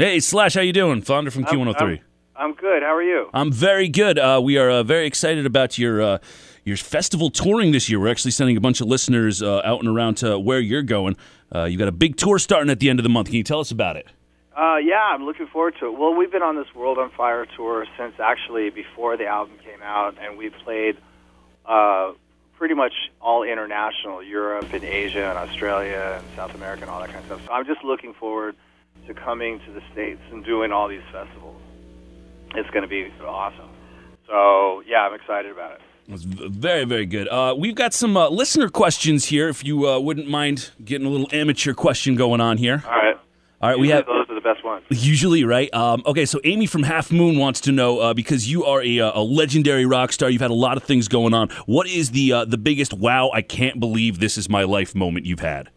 Hey, Slash, how you doing? Flounder from Q103. I'm good. How are you? I'm very good. We are very excited about your festival touring this year. We're actually sending a bunch of listeners out and around to where you're going. You've got a big tour starting at the end of the month. Can you tell us about it? Yeah, I'm looking forward to it. Well, we've been on this World on Fire tour since actually before the album came out, and we played pretty much all international, Europe and Asia and Australia and South America and all that kind of stuff. So I'm just looking forward to coming to the States and doing all these festivals. It's going to be awesome. So, yeah, I'm excited about it. That's very, very good. We've got some listener questions here, if you wouldn't mind getting a little amateur question going on here. All right. We have those are the best ones. Usually, right? Okay, so Amy from Half Moon wants to know, because you are a legendary rock star, you've had a lot of things going on. What is the biggest wow, I can't believe this is my life moment you've had?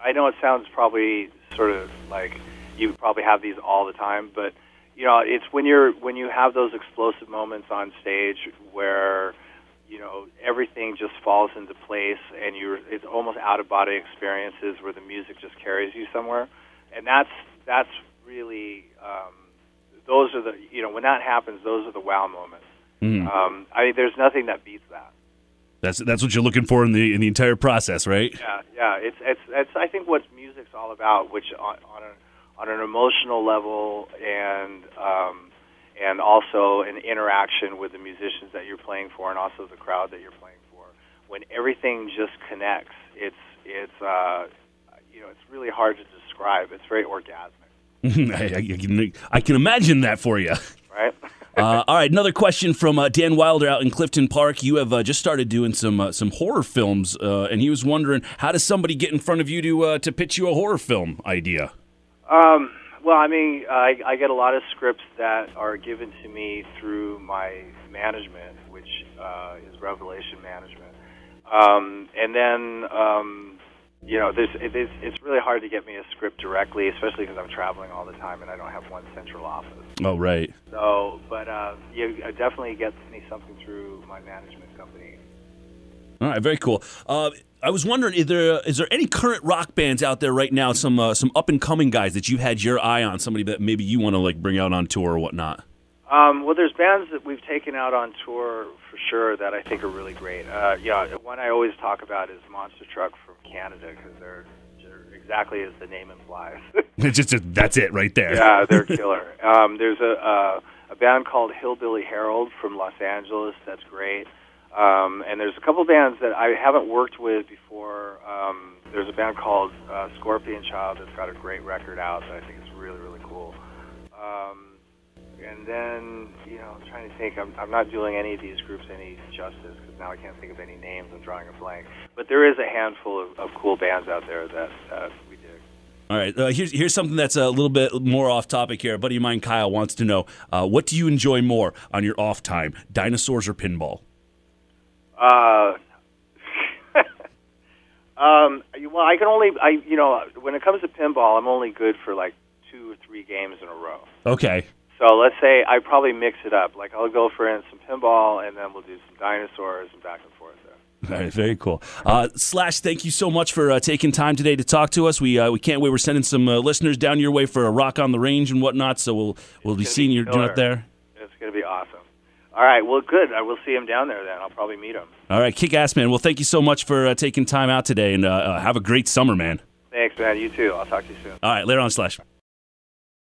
I know it sounds probably sort of like you probably have these all the time, but it's when you have those explosive moments on stage where everything just falls into place, and it's almost out of body experiences where the music just carries you somewhere, and that's really those are the when that happens, those are the wow moments. Mm-hmm. There's nothing that beats that. That's what you're looking for in the entire process, right? Yeah. It's I think what music's all about, which on an emotional level and also an interaction with the musicians that you're playing for, and also the crowd that you're playing for. When everything just connects, it's really hard to describe. It's very orgasmic. I can imagine that for you. Right. All right, another question from Dan Wilder out in Clifton Park. You have just started doing some horror films, and he was wondering, how does somebody get in front of you to pitch you a horror film idea? Well, I get a lot of scripts that are given to me through my management, which is Revelation Management, and then it's really hard to get me a script directly, especially because I'm traveling all the time and I don't have one central office. Oh, right. So, but you definitely get me something through my management company. All right, very cool. I was wondering, is there any current rock bands out there right now, some up and coming guys that you had your eye on, somebody that maybe you want to bring out on tour or whatnot? Well, there's bands that we've taken out on tour for sure that I think are really great. One I always talk about is Monster Truck from Canada, because they're exactly as the name implies. That's it right there. Yeah, they're killer. There's a band called Hillbilly Herald from Los Angeles that's great. And there's a couple bands that I haven't worked with before. There's a band called Scorpion Child that's got a great record out that I think is really, really cool. And then, I'm trying to think. I'm not doing any of these groups any justice, because now I can't think of any names. I'm drawing a blank. But there is a handful of cool bands out there that we dig. All right, here's something that's a little bit more off topic here. A buddy of mine, Kyle, wants to know, what do you enjoy more on your off time, dinosaurs or pinball? Well, I can only, when it comes to pinball, I'm only good for like 2 or 3 games in a row. Okay. So let's say I probably mix it up. Like I'll go for some pinball, and then we'll do some dinosaurs and back and forth there. All right, very cool. Slash, thank you so much for taking time today to talk to us. We can't wait. We're sending some listeners down your way for a Rock on the Range and whatnot, so we'll be seeing you out there. It's going to be awesome. All right, well, good. I will see him down there then. I'll probably meet him. All right, kick-ass, man. Well, thank you so much for taking time out today, and have a great summer, man. Thanks, man. You too. I'll talk to you soon. All right, later on, Slash.